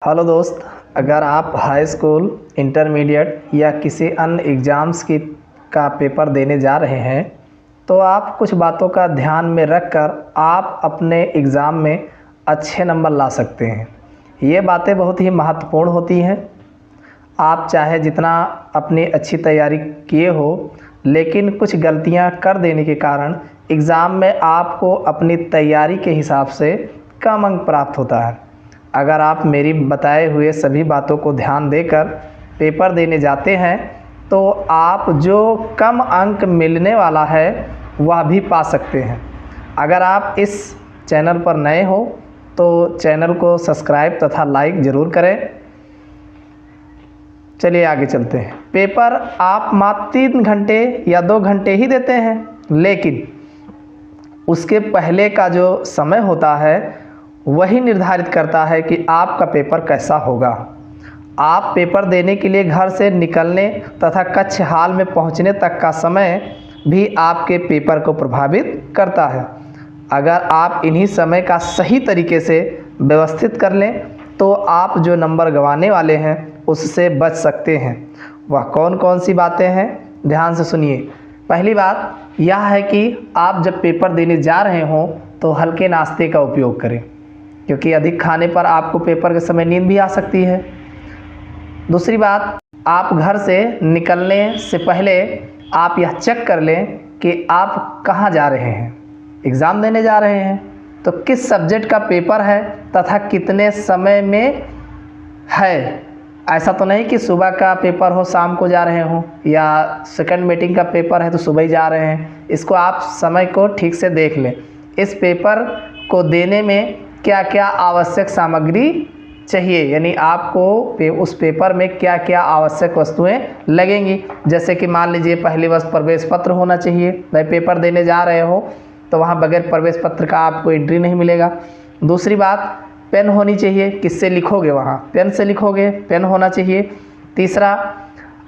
Hello दोस्त, अगर आप हाई स्कूल, इंटरमीडिएट या किसी अन्य एग्ज़ाम्स का पेपर देने जा रहे हैं तो आप कुछ बातों का ध्यान में रखकर आप अपने एग्ज़ाम में अच्छे नंबर ला सकते हैं। ये बातें बहुत ही महत्वपूर्ण होती हैं। आप चाहे जितना अपनी अच्छी तैयारी किए हो, लेकिन कुछ गलतियां कर देने के कारण एग्ज़ाम में आपको अपनी तैयारी के हिसाब से कम अंक प्राप्त होता है। अगर आप मेरी बताए हुए सभी बातों को ध्यान देकर पेपर देने जाते हैं तो आप जो कम अंक मिलने वाला है वह भी पा सकते हैं। अगर आप इस चैनल पर नए हो तो चैनल को सब्सक्राइब तथा लाइक ज़रूर करें। चलिए आगे चलते हैं। पेपर आप मात्र 3 घंटे या 2 घंटे ही देते हैं, लेकिन उसके पहले का जो समय होता है वही निर्धारित करता है कि आपका पेपर कैसा होगा। आप पेपर देने के लिए घर से निकलने तथा कक्ष हाल में पहुंचने तक का समय भी आपके पेपर को प्रभावित करता है। अगर आप इन्हीं समय का सही तरीके से व्यवस्थित कर लें तो आप जो नंबर गंवाने वाले हैं उससे बच सकते हैं। वह कौन कौन सी बातें हैं, ध्यान से सुनिए। पहली बात यह है कि आप जब पेपर देने जा रहे हों तो हल्के नाश्ते का उपयोग करें, क्योंकि अधिक खाने पर आपको पेपर के समय नींद भी आ सकती है। दूसरी बात, आप घर से निकलने से पहले आप यह चेक कर लें कि आप कहाँ जा रहे हैं। एग्ज़ाम देने जा रहे हैं तो किस सब्जेक्ट का पेपर है तथा कितने समय में है। ऐसा तो नहीं कि सुबह का पेपर हो शाम को जा रहे हों, या सेकंड मीटिंग का पेपर है तो सुबह ही जा रहे हैं। इसको आप समय को ठीक से देख लें। इस पेपर को देने में क्या क्या आवश्यक सामग्री चाहिए, यानी आपको उस पेपर में क्या क्या आवश्यक वस्तुएं लगेंगी। जैसे कि मान लीजिए पहली वस्तु प्रवेश पत्र होना चाहिए। भाई पेपर देने जा रहे हो तो वहाँ बगैर प्रवेश पत्र का आपको एंट्री नहीं मिलेगा। दूसरी बात, पेन होनी चाहिए। किससे लिखोगे, वहाँ पेन से लिखोगे, पेन होना चाहिए। तीसरा,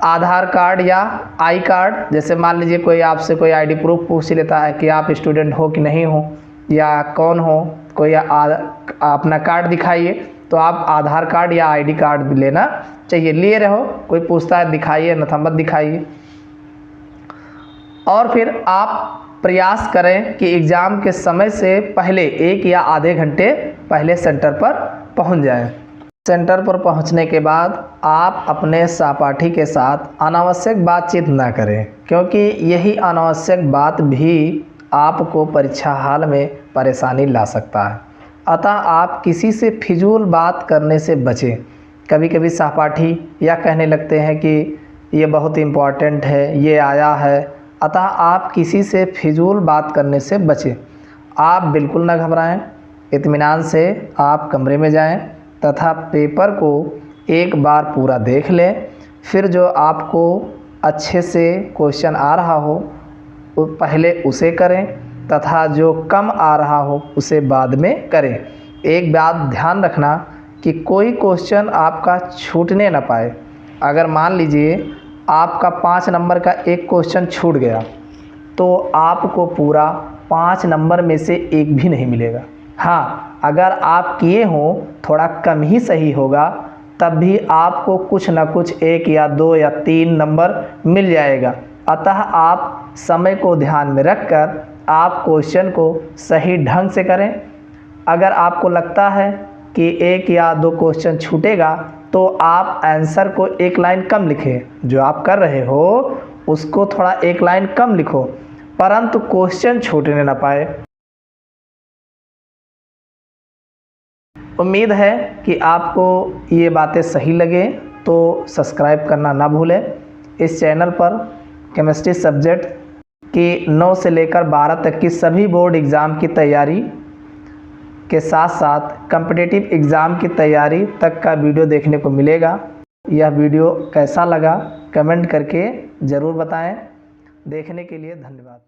आधार कार्ड या आई कार्ड। जैसे मान लीजिए कोई आपसे कोई आईडी प्रूफ पूछ लेता है कि आप स्टूडेंट हो कि नहीं हो या कौन हो, कोई अपना कार्ड दिखाइए, तो आप आधार कार्ड या आईडी कार्ड भी लेना चाहिए। लिए रहो, कोई पूछता है दिखाइए, अन्यथा मत दिखाइए। और फिर आप प्रयास करें कि एग्ज़ाम के समय से पहले 1 या आधे घंटे पहले सेंटर पर पहुंच जाएं। सेंटर पर पहुंचने के बाद आप अपने सहपाठी के साथ अनावश्यक बातचीत ना करें, क्योंकि यही अनावश्यक बात भी आपको परीक्षा हाल में परेशानी ला सकता है। अतः आप किसी से फिजूल बात करने से बचें। कभी कभी सहपाठी यह कहने लगते हैं कि ये बहुत इम्पॉर्टेंट है, ये आया है। अतः आप किसी से फिजूल बात करने से बचें। आप बिल्कुल ना घबराएं, इत्मीनान से आप कमरे में जाएं तथा पेपर को एक बार पूरा देख लें। फिर जो आपको अच्छे से क्वेश्चन आ रहा हो पहले उसे करें तथा जो कम आ रहा हो उसे बाद में करें। एक बात ध्यान रखना कि कोई क्वेश्चन आपका छूटने ना पाए। अगर मान लीजिए आपका 5 नंबर का एक क्वेश्चन छूट गया तो आपको पूरा 5 नंबर में से एक भी नहीं मिलेगा। हाँ, अगर आप किए हों थोड़ा कम ही सही होगा, तब भी आपको कुछ ना कुछ 1 या 2 या 3 नंबर मिल जाएगा। अतः आप समय को ध्यान में रखकर आप क्वेश्चन को सही ढंग से करें। अगर आपको लगता है कि 1 या 2 क्वेश्चन छूटेगा तो आप आंसर को 1 लाइन कम लिखें। जो आप कर रहे हो उसको थोड़ा 1 लाइन कम लिखो, परंतु क्वेश्चन छूटने ना पाए। उम्मीद है कि आपको ये बातें सही लगें, तो सब्सक्राइब करना ना भूलें। इस चैनल पर केमिस्ट्री सब्जेक्ट की 9 से लेकर 12 तक की सभी बोर्ड एग्ज़ाम की तैयारी के साथ साथ कॉम्पिटिटिव एग्ज़ाम की तैयारी तक का वीडियो देखने को मिलेगा। यह वीडियो कैसा लगा कमेंट करके ज़रूर बताएं। देखने के लिए धन्यवाद।